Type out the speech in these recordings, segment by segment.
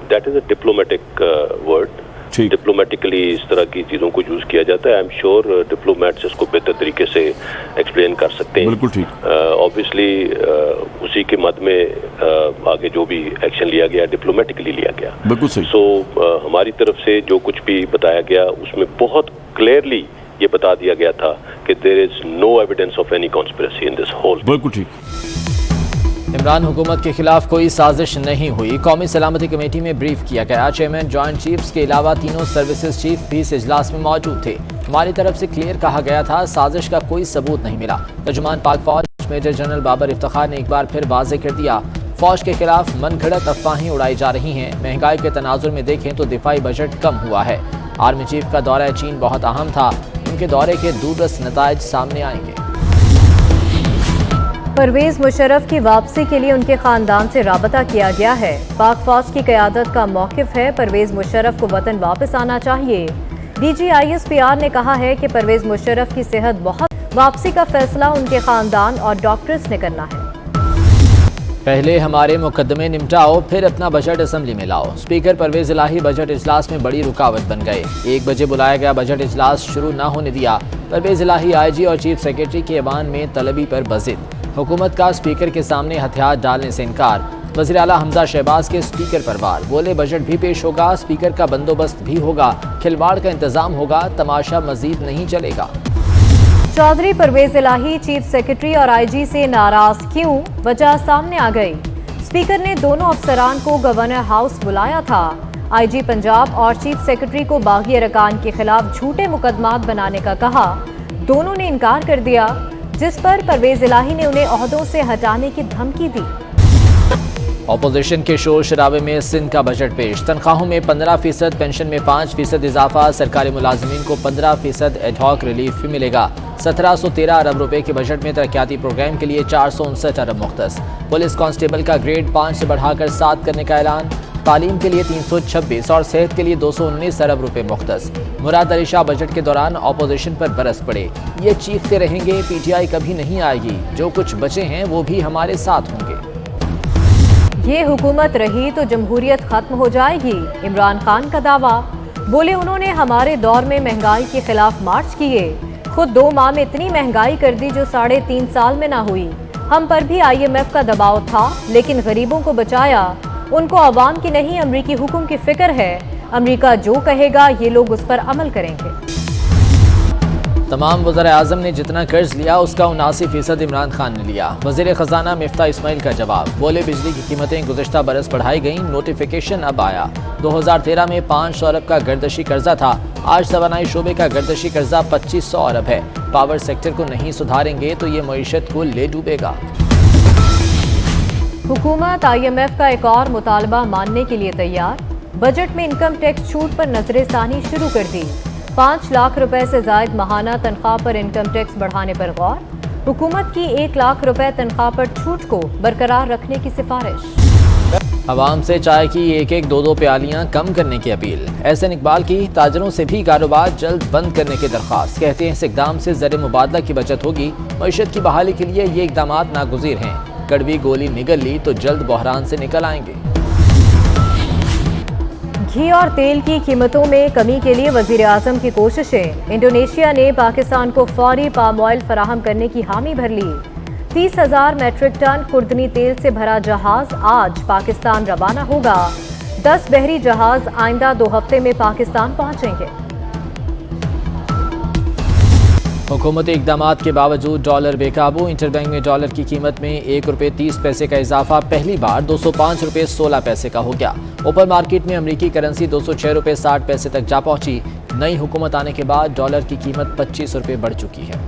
That is a diplomatic word. Diplomatically इस तरह की चीज़ों को यूज़ किया जाता है। आई एम श्योर डिप्लोमेट्स इसको बेहतर तरीके से एक्सप्लेन कर सकते हैं। बिल्कुल ठीक। ऑब्वियसली उसी के मद में आगे जो भी एक्शन लिया गया डिप्लोमेटिकली लिया गया। बिल्कुल सही। सो हमारी तरफ से जो कुछ भी बताया गया उसमें बहुत क्लियरली ये बता दिया गया था कि there is no evidence of any conspiracy in this whole. बिल्कुल ठीक। इमरान हुकूमत के खिलाफ कोई साजिश नहीं हुई। कौमी सलामती कमेटी में ब्रीफ किया गया। चेयरमैन, जॉइंट चीफ्स के अलावा तीनों सर्विसेज चीफ भी इस इजलास में मौजूद थे। हमारी तरफ से क्लियर कहा गया था, साजिश का कोई सबूत नहीं मिला। तर्जुमान पाक फौज मेजर जनरल बाबर इफ्तिखार ने एक बार फिर वाजे कर दिया, फौज के खिलाफ मनगढ़ंत अफवाहें उड़ाई जा रही हैं। महंगाई के तनाजुर में देखें तो दिफाई बजट कम हुआ है। आर्मी चीफ का दौरा चीन बहुत अहम था। उनके दौरे के दूरदर्श नताइज सामने आएंगे। परवेज मुशर्रफ की वापसी के लिए उनके खानदान से राबता किया गया है। पाक फौज की क़यादत का मौक़िफ़ है, परवेज मुशर्रफ को वतन वापस आना चाहिए। DGISPR ने कहा है कि परवेज मुशर्रफ की सेहत बहुत, वापसी का फैसला उनके खानदान और डॉक्टर्स ने करना है। पहले हमारे मुकदमे निपटाओ, फिर अपना बजट असेंबली में लाओ। स्पीकर परवेज इलाही बजट इजलास में बड़ी रुकावट बन गए। 1 बजे बुलाया गया बजट इजलास शुरू न होने दिया। परवेज इलाही IG और चीफ सेक्रेटरी के ऐवान में तलबी पर बजिद। हुकूमत का स्पीकर के सामने हथियार डालने से इनकार। वज़ीर आला हमजा शहबाज के स्पीकर पर वार। बोले बजट भी पेश होगा, स्पीकर का बंदोबस्त भी होगा, खिलवाड़ का इंतजाम होगा, तमाशा मजीद नहीं चलेगा। चौधरी परवेज इलाही चीफ सेक्रेटरी और IG से नाराज क्यों? वजह सामने आ गई। स्पीकर ने दोनों अफसरान को गवर्नर हाउस बुलाया था। IG पंजाब और चीफ सेक्रेटरी को बागी अरकान के खिलाफ झूठे मुकदमात बनाने का कहा। दोनों ने इनकार कर दिया, जिस पर परवेज इलाही ने उन्हें ओहदों से हटाने की धमकी दी। अपोजिशन के शोर शराबे में सिंध का बजट पेश। तनख्वाहों में 15%, पेंशन में 5% इजाफा। सरकारी मुलाजमीन को 15% एडहॉक रिलीफ भी मिलेगा। 1713 अरब रुपए के बजट में तरक्याती प्रोग्राम के लिए 459 अरब मुख्तस। पुलिस कांस्टेबल का ग्रेड 5 से बढ़ाकर 7 करने का ऐलान। तालीम के लिए 326 और सेहत के लिए 219 अरब रुपए मुख्तस। मुराद अली शाह बजट के दौरान अपोजिशन पर बरस पड़े। ये चीखते रहेंगे, PTI कभी नहीं आएगी, जो कुछ बचे हैं वो भी हमारे साथ होंगे। ये हुकूमत रही तो जमहूरियत खत्म हो जाएगी, इमरान खान का दावा। बोले उन्होंने हमारे दौर में महंगाई के खिलाफ मार्च किए। खुद 2 माह में इतनी महंगाई कर दी जो 3.5 साल में ना हुई। हम पर भी IMF का दबाव था, लेकिन गरीबों को बचाया। उनको अवाम की नहीं, अमरीकी हुक्म की फिक्र है। अमरीका जो कहेगा ये लोग उस पर अमल करेंगे। तमाम वज़ीर आज़म ने जितना कर्ज लिया उसका 79% इमरान खान ने लिया। वज़ीर ख़जाना मिफ्ता इस्माइल का जवाब। बोले बिजली की कीमतें गुज़िश्ता बरस बढ़ाई गईं, नोटिफिकेशन अब आया। 2013 में 500 अरब का गर्दशी कर्जा था, आज तवानाई शोबे का गर्दशी कर्जा 2500 अरब है। पावर सेक्टर को नहीं सुधारेंगे तो ये मईशत को ले डूबेगा। हुकूमत IMF का एक और मुतालबा मानने के लिए तैयार। बजट में इनकम टैक्स छूट पर नजरसानी शुरू कर दी। 5 लाख रुपए से जायद माहाना तनख्वाह पर इनकम टैक्स बढ़ाने पर गौर। हुकूमत की 1 लाख रुपए तनख्वाह पर छूट को बरकरार रखने की सिफारिश। आवाम से चाय की 1-1, 2-2 प्यालियां कम करने की अपील। एहसन इकबाल की ताजरों से भी कारोबार जल्द बंद करने की दरख्वास्त। कहते हैं इस इकदाम से ज़र मुबादला की बचत होगी। मईशत की बहाली के लिए ये इकदामात नागुज़ीर हैं। कड़वी गोली निगल ली तो जल्द बहरान से निकल आएंगे। घी और तेल की कीमतों में कमी के लिए वजीर आज़म की कोशिशें। इंडोनेशिया ने पाकिस्तान को फौरी पाम ऑयल फराहम करने की हामी भर ली। 30,000 मेट्रिक टन खुर्दनी तेल से भरा जहाज आज पाकिस्तान रवाना होगा। 10 बहरी जहाज आइंदा 2 हफ्ते में पाकिस्तान पहुंचेंगे। हुकूमती इक़दामात के बावजूद डॉलर बेकाबू। इंटरबैंक में डॉलर की कीमत में 1 रुपये 30 पैसे का इजाफा पहली बार 205 रुपये 16 पैसे का हो गया। ओपन मार्केट में अमरीकी करेंसी 206 रुपये 60 पैसे तक जा पहुंची। नई हुकूमत आने के बाद डॉलर की कीमत 25 रुपये बढ़ चुकी है।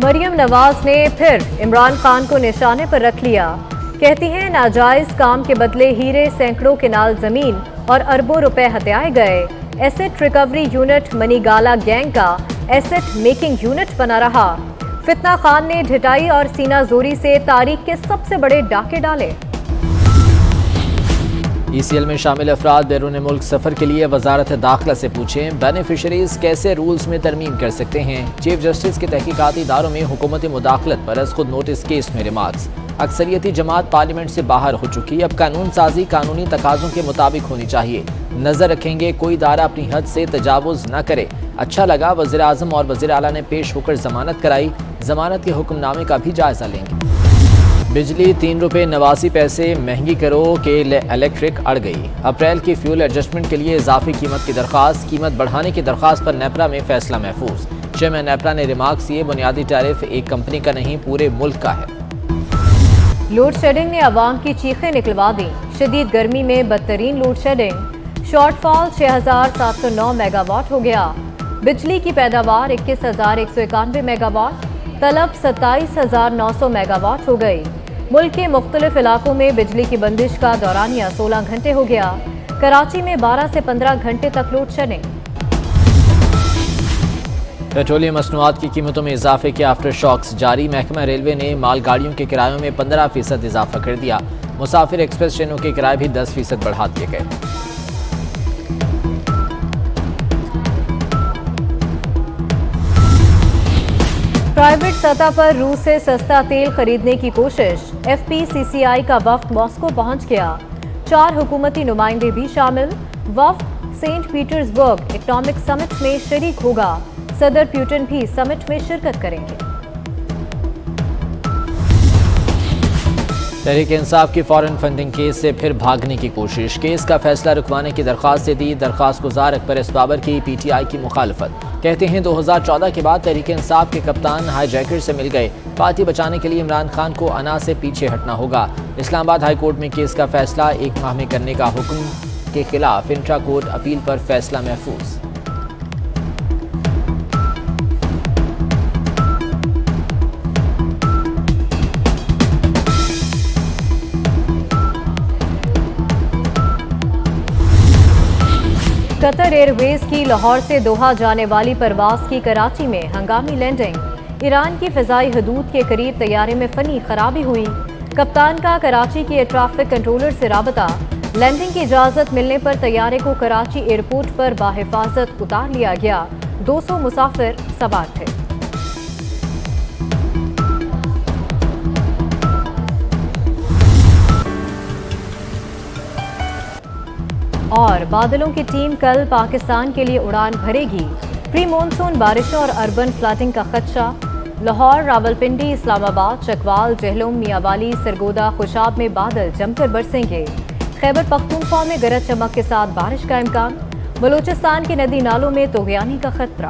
मरियम नवाज ने फिर इमरान खान को निशाने पर रख लिया। कहती हैं नाजायज काम के बदले हीरे, सैकड़ों केनाल जमीन और अरबों रुपए हत्याए गए। Asset recovery unit Banigala gang का एसेट मेकिंग यूनिट बना रहा। फितना खान ने ढिटाई और सीना जोरी से तारीख के सबसे बड़े डाके डाले। ECL में शामिल अफराद बैरून मुल्क सफ़र के लिए वजारत दाखिला से पूछें बेनिफिशरीज कैसे रूल्स में तरमीम कर सकते हैं। चीफ जस्टिस के तहकीकाती इदारों में हुकूमती मुदाखलत पर अज खुद नोटिस केस में रिमार्क्स। अक्सरियती जमात पार्लियामेंट से बाहर हो चुकी। अब कानून साजी कानूनी तकाजों के मुताबिक होनी चाहिए। नजर रखेंगे कोई इदारा अपनी हद से तजावुज न करे। अच्छा लगा वज़ीर आज़म और वज़ीर आला ने पेश होकर जमानत कराई। जमानत के हुक्मनामे का भी जायजा लेंगे। बिजली 3 रुपये 89 पैसे महंगी करो के इलेक्ट्रिक अड़ गई। अप्रैल की फ्यूल एडजस्टमेंट के लिए इजाफी कीमत की दरख्वास्त। कीमत बढ़ाने की दरख्वास्त पर नेपरा में फैसला महफूज। चेयरमैन नेपरा ने रिमार्क्स किए, बुनियादी टैरिफ एक कंपनी का नहीं पूरे मुल्क का है। लोड शेडिंग ने अवाम की चीखें निकलवा दी। शदीद गर्मी में बदतरीन लोड शेडिंग। शॉर्टफॉल 6709 मेगावाट हो गया। बिजली की पैदावार 21,191 मेगावाट, तलब 27,900 मेगावाट हो गई। मुल्क के मुख्तलिफ इलाकों में बिजली की बंदिश का दौरानिया 16 घंटे हो गया। कराची में 12 से 15 घंटे तक लोड शेडिंग। पेट्रोलियम मसनूआत की कीमतों में इजाफे के आफ्टर शॉक्स जारी। महकमा रेलवे ने मालगाड़ियों के किरायों में 15% इजाफा कर दिया। मुसाफिर एक्सप्रेस ट्रेनों के किराए भी 10% बढ़ा दिए गए। प्राइवेट सतह पर रूस से सस्ता तेल खरीदने की कोशिश। FPCCI का वफ्द मॉस्को पहुंच गया। 4 हुकूमती नुमाइंदे भी शामिल। वफ्द सेंट पीटर्सबर्ग इकोनॉमिक समिट में शरीक होगा। सदर पुतिन भी समिट में शिरकत करेंगे। तहरीक इंसाफ की फॉरेन फंडिंग केस से फिर भागने की कोशिश। केस का फैसला रुकवाने की दरख्वास्त से दी। दरख्वास्त गुजार अकबर एस बाबर की PTI की मुखालफत। कहते हैं 2014 के बाद तहरीक इंसाफ के कप्तान हाईजैकर से मिल गए। पार्टी बचाने के लिए इमरान खान को अना से पीछे हटना होगा। इस्लामाबाद हाई कोर्ट में केस का फैसला 1 माह में करने का हुक्म के खिलाफ इंट्रा कोर्ट अपील पर फैसला महफूज। कतर एयरवेज की लाहौर से दोहा जाने वाली परवाज की कराची में हंगामी लैंडिंग। ईरान की फ़िज़ाई हदूद के करीब तैयारे में फ़नी खराबी हुई। कप्तान का कराची के ट्रैफिक कंट्रोलर से राबता। लैंडिंग की इजाज़त मिलने पर तैयारे को कराची एयरपोर्ट पर बाहिफाजत उतार लिया गया। 200 मुसाफिर सवार थे। और बादलों की टीम कल पाकिस्तान के लिए उड़ान भरेगी। प्री मानसून बारिशों और अर्बन फ्लडिंग का खदशा। लाहौर, रावलपिंडी, इस्लामाबाद, चकवाल, जहलुम, मियांवाली, सरगोदा, खुशाब में बादल जमकर बरसेंगे। खैबर पख्तूनख्वा में गरज चमक के साथ बारिश का इम्कान। बलूचिस्तान के नदी नालों में तोगयानी का खतरा।